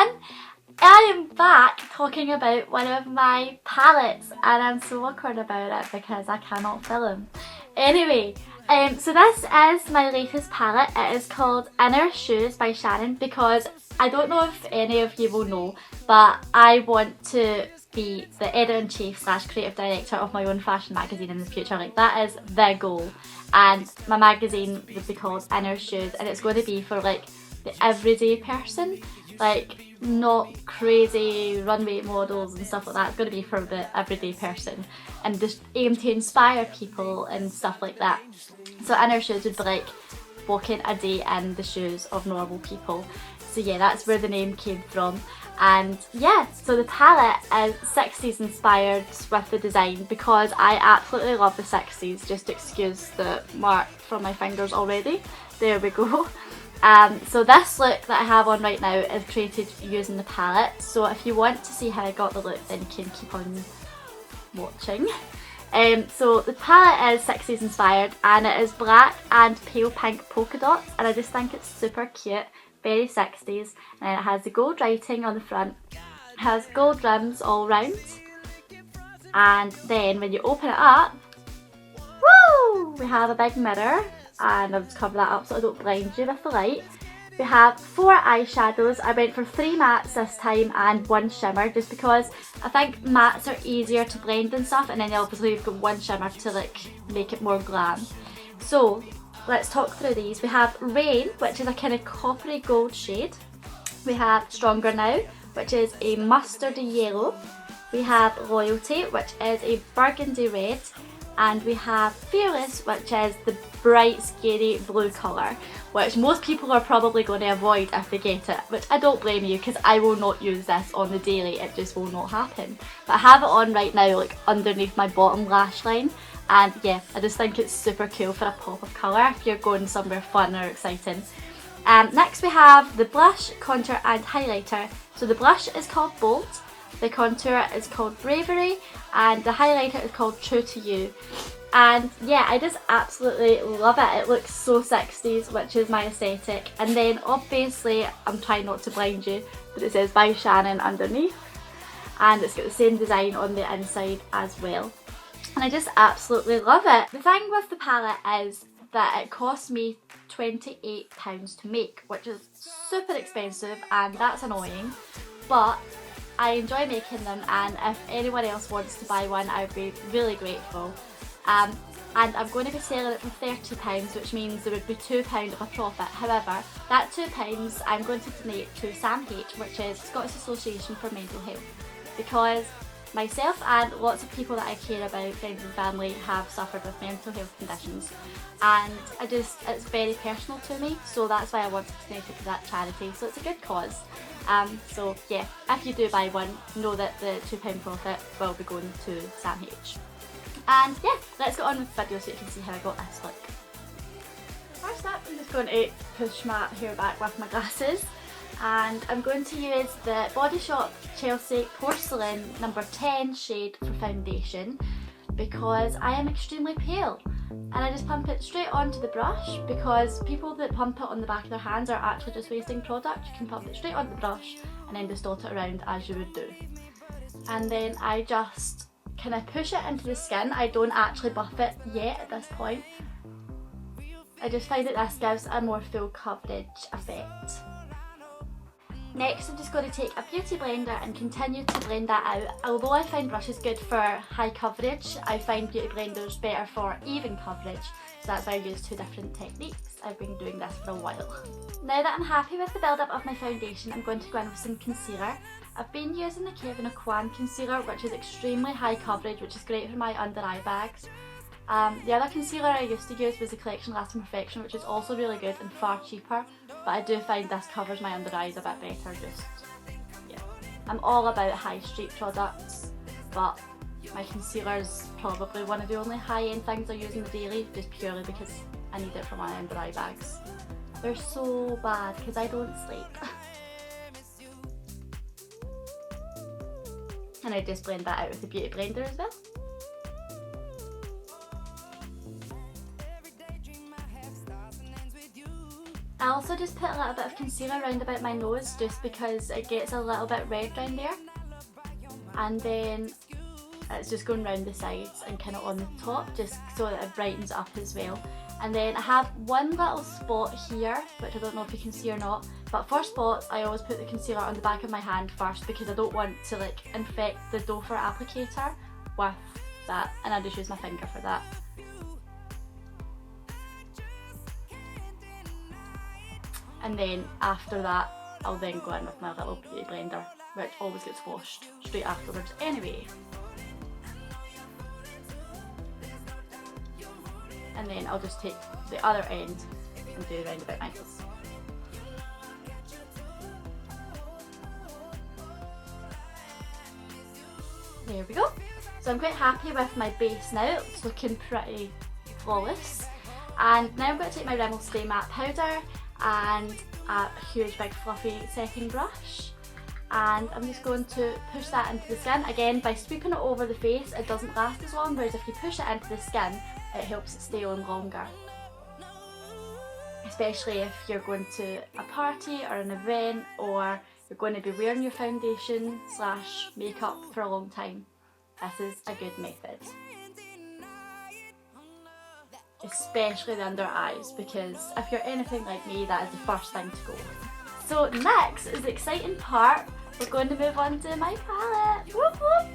everyone! I am back talking about one of my palettes and I'm so awkward about it because I cannot film. Anyway, so this is my latest palette. It is called Inner Shoes by Shannon because I don't know if any of you will know, but I want to be the editor-in-chief / creative director of my own fashion magazine in the future. Like, that is the goal. And my magazine would be called Inner Shoes, and it's going to be for like the everyday person, like not crazy runway models and stuff like that. It's going to be for the everyday person and just aim to inspire people and stuff like that. So Inner Shoes would be like walking a day in the shoes of normal people. So yeah, that's where the name came from. And yeah, so the palette is 60s inspired with the design because I absolutely love the 60s. Just excuse the mark from my fingers already. There we go. So this look that I have on right now is created using the palette. So if you want to see how I got the look, then you can keep on watching. So the palette is 60s inspired and it is black and pale pink polka dots, and I just think it's super cute. Very 60s, and it has the gold writing on the front, it has gold rims all round, and then when you open it up, woo, we have a big mirror, and I'll just cover that up so I don't blind you with the light. We have 4 eyeshadows. I went for 3 mattes this time and 1 shimmer just because I think mattes are easier to blend and stuff, and then obviously you've got 1 shimmer to like make it more glam. So let's talk through these. We have Rain, which is a kind of coppery gold shade. We have Stronger Now, which is a mustardy yellow. We have Loyalty, which is a burgundy red. And we have Fearless, which is the bright, scary blue colour, which most people are probably going to avoid if they get it, which I don't blame you because I will not use this on the daily. It just will not happen. But I have it on right now, like underneath my bottom lash line. And yeah, I just think it's super cool for a pop of colour if you're going somewhere fun or exciting. Next we have the blush, contour and highlighter. So the blush is called Bold, the contour is called Bravery, and the highlighter is called True to You. And yeah, I just absolutely love it. It looks so 60s, which is my aesthetic. And then obviously, I'm trying not to blind you, but it says by Shannon underneath. And it's got the same design on the inside as well. And I just absolutely love it. The thing with the palette is that it cost me £28 to make, which is super expensive, and that's annoying, but I enjoy making them, and if anyone else wants to buy one, I would be really grateful. And I'm going to be selling it for £30, which means there would be £2 of a profit. However, that £2 I'm going to donate to SAMH, which is Scottish Association for Mental Health, because myself and lots of people that I care about, friends and family, have suffered with mental health conditions, and it's very personal to me, so that's why I wanted to donate it to that charity. So it's a good cause. So yeah, if you do buy one, know that the £2 profit will be going to SAMH. And yeah, let's get on with the video so you can see how I got this look. First up, I'm just going to push my hair back with my glasses. And I'm going to use the Body Shop Chelsea Porcelain number 10 shade for foundation because I am extremely pale, and I just pump it straight onto the brush because people that pump it on the back of their hands are actually just wasting product. You can pump it straight onto the brush and then just dot it around as you would do. And then I just kind of push it into the skin. I don't actually buff it yet at this point. I just find that this gives a more full coverage effect. Next, I'm just going to take a beauty blender and continue to blend that out. Although I find brushes good for high coverage, I find beauty blenders better for even coverage. So that's why I use 2 different techniques. I've been doing this for a while. Now that I'm happy with the build-up of my foundation, I'm going to go in with some concealer. I've been using the Kevin Aucoin concealer, which is extremely high coverage, which is great for my under eye bags. The other concealer I used to use was the Collection Lasting Perfection, which is also really good and far cheaper, but I do find this covers my under eyes a bit better. Just, yeah. I'm all about high street products, but my concealer is probably one of the only high-end things I use in the daily, just purely because I need it for my under eye bags. They're so bad because I don't sleep. And I just blend that out with the beauty blender as well. I also just put a little bit of concealer around about my nose just because it gets a little bit red down there. And then it's just going round the sides and kind of on the top just so that it brightens up as well. And then I have one little spot here, which I don't know if you can see or not, but for spots I always put the concealer on the back of my hand first because I don't want to like infect the doe foot applicator with that, and I just use my finger for that. And then after that I'll then go in with my little beauty blender, which always gets washed straight afterwards anyway. And then I'll just take the other end and do round about my face. There we go. So I'm quite happy with my base now, it's looking pretty flawless. And now I'm going to take my Rimmel Stay Matte Powder and a huge big fluffy setting brush. And I'm just going to push that into the skin. Again, by sweeping it over the face it doesn't last as long, whereas if you push it into the skin it helps it stay on longer. Especially if you're going to a party or an event, or you're going to be wearing your foundation / makeup for a long time. This is a good method. Especially the under eyes, because if you're anything like me that is the first thing to go. So next is the exciting part, we're going to move on to my palette. Whoop whoop.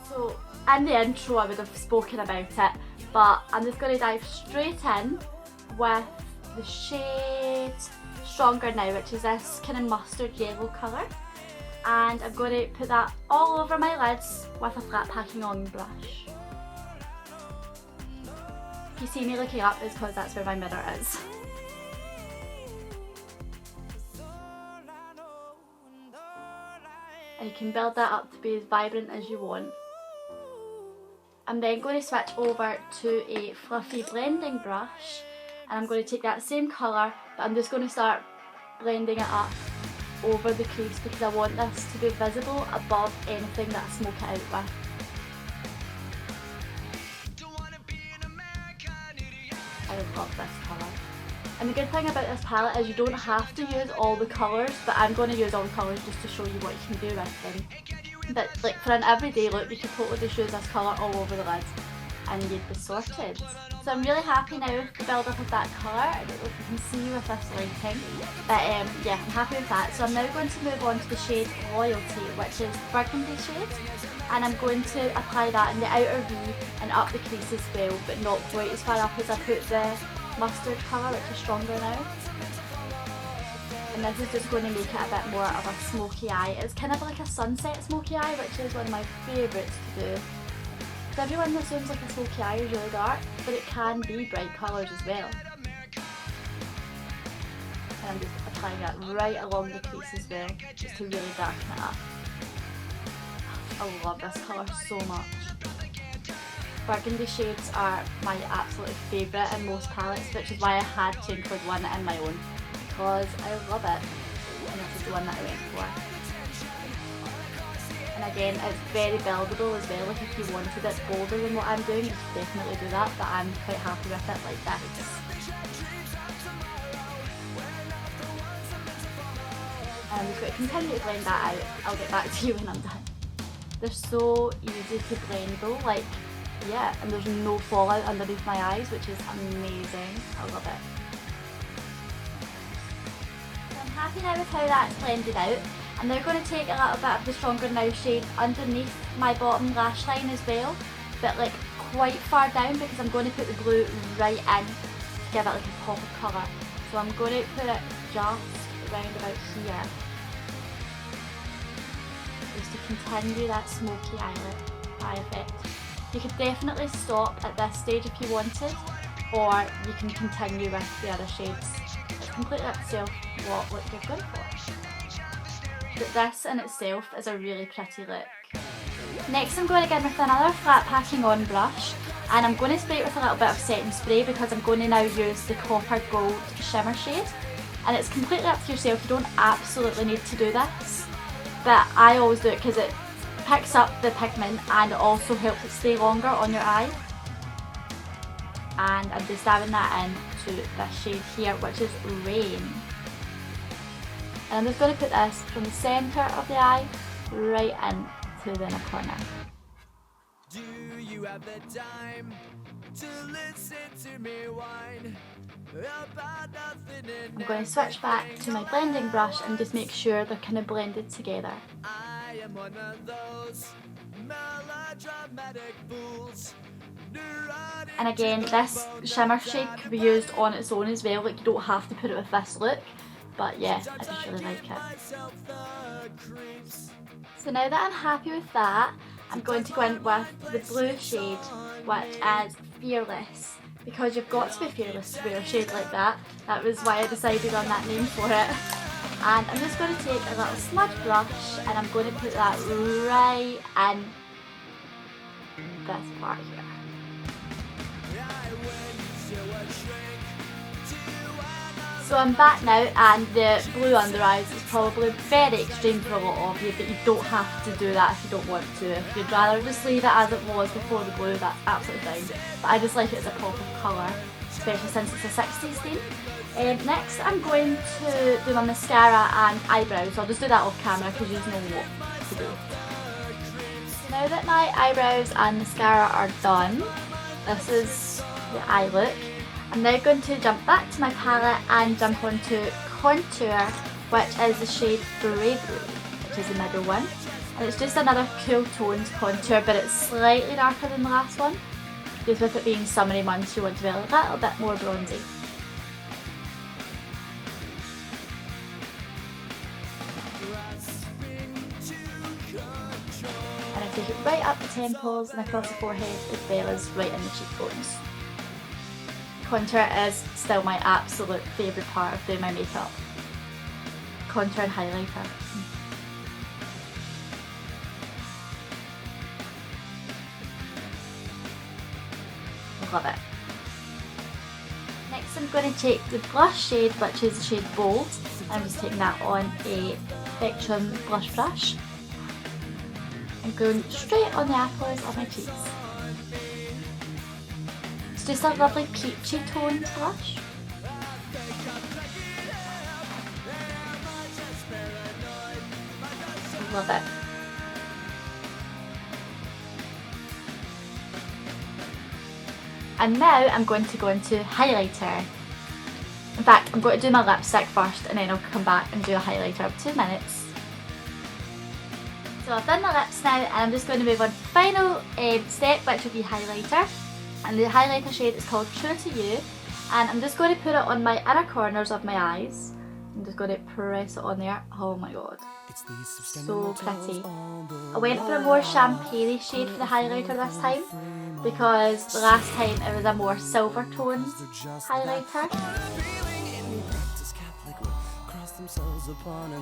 So in the intro I would have spoken about it, but I'm just going to dive straight in with the shade Stronger Now, which is this kind of mustard yellow colour. And I'm going to put that all over my lids with a flat packing on brush. If you see me looking up, it's because that's where my mirror is. And you can build that up to be as vibrant as you want. I'm then going to switch over to a fluffy blending brush, and I'm going to take that same colour, but I'm just going to start blending it up over the crease because I want this to be visible above anything that I smoke it out with. I love this colour. And the good thing about this palette is you don't have to use all the colours, but I'm going to use all the colours just to show you what you can do with them. But like for an everyday look, you could totally just use this colour all over the lids and you'd be sorted. So I'm really happy now with the build up of that colour. I don't know if you can see with this lighting, but yeah, I'm happy with that. So I'm now going to move on to the shade Loyalty, which is burgundy shade, and I'm going to apply that in the outer V and up the crease as well, but not quite as far up as I put the mustard colour, which is Stronger Now. And this is just going to make it a bit more of a smoky eye. It's kind of like a sunset smoky eye, which is one of my favourites to do. So everyone assumes like a smoky eye is really dark, but it can be bright colours as well. And I'm just applying that right along the crease as well, just to really darken it up. I love this colour so much. Burgundy shades are my absolute favourite in most palettes, which is why I had to include one in my own, because I love it, and this is the one that I went for. And again, it's very buildable as well. Like if you wanted it bolder than what I'm doing, you could definitely do that, but I'm quite happy with it like this. And I'm just going to continue to blend that out. I'll get back to you when I'm done. They're so easy to blend though, like yeah, and there's no fallout underneath my eyes, which is amazing. I love it. So I'm happy now with how that's blended out. I'm now going to take a little bit of the Stronger Now shade underneath my bottom lash line as well, but like quite far down because I'm going to put the blue right in to give it like a pop of colour. So I'm going to put it just around about here, just to continue that smoky eye effect. You could definitely stop at this stage if you wanted, or you can continue with the other shades. It's completely up to yourself what look you're going for. But this in itself is a really pretty look. Next I'm going to go in with another flat packing on brush, and I'm going to spray it with a little bit of setting spray because I'm going to now use the Copper Gold Shimmer shade. And it's completely up to yourself, you don't absolutely need to do this, but I always do it because it picks up the pigment and it also helps it stay longer on your eye. And I'm just dabbing that in to this shade here, which is Rain. And I'm just going to put this from the centre of the eye right into the inner corner. Do you have the time to listen to me whine about nothing and I'm going to switch back to my blending brush and just make sure they're kind of blended together. I am one of those melodramatic fools. And again, this shimmer shade could be used on its own as well, like you don't have to put it with this look, but yeah, I just really like it. So now that I'm happy with that, I'm going to go in with the blue shade, which is Fearless, because you've got to be fearless to wear a shade like that. That was why I decided on that name for it. And I'm just going to take a little smudge brush and I'm going to put that right in this part here. So I'm back now, and the blue under eyes is probably very extreme for a lot of you, but you don't have to do that if you don't want to. If you'd rather just leave it as it was before the blue, that's absolutely fine. But I just like it as a pop of colour, especially since it's a 60s theme. Next I'm going to do my mascara and eyebrows. So I'll just do that off camera because you know what to do. So now that my eyebrows and mascara are done, this is the eye look. I'm now going to jump back to my palette and jump onto Contour, which is the shade Bravery, which is the middle one. And it's just another cool toned contour, but it's slightly darker than the last one. Just with it being summery months, you want to be a little bit more bronzy. And I take it right up the temples and across the forehead as well as right in the cheekbones. Contour is still my absolute favourite part of doing my makeup. Contour and highlighter. Love it. Next I'm going to take the blush shade, which is the shade Bold. I'm just taking that on a Spectrum blush brush and going straight on the apples of my cheeks. Just a lovely peachy toned blush. Love it. And now I'm going to go into highlighter. In fact, I'm going to do my lipstick first and then I'll come back and do a highlighter of 2 minutes. So I've done my lips now and I'm just going to move on to the final step, which will be highlighter. And the highlighter shade is called True to You, and I'm just going to put it on my inner corners of my eyes. I'm just going to press it on there. Oh my god, so pretty. I went for a more champagne shade for the highlighter this time because the last time it was a more silver toned highlighter.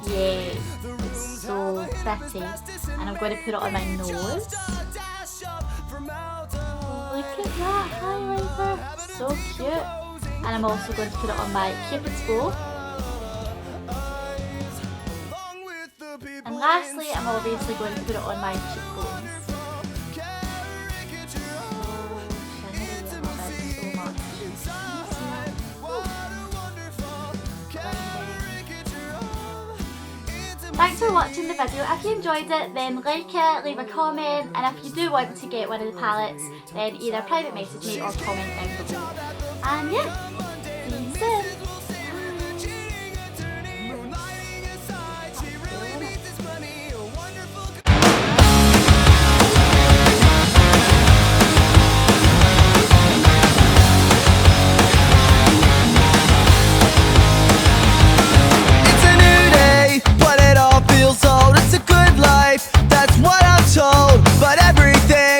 Yeah, it's so pretty. And I'm going to put it on my nose. Look at that highlighter, so cute. And I'm also going to put it on my Cupid's bow. And lastly, I'm obviously going to put it on my cheekbones. Thanks for watching the video. If you enjoyed it, then like it, leave a comment, and if you do want to get one of the palettes, then either private message me or comment down below. And yeah, see you soon. It's a good life, that's what I'm told, but everything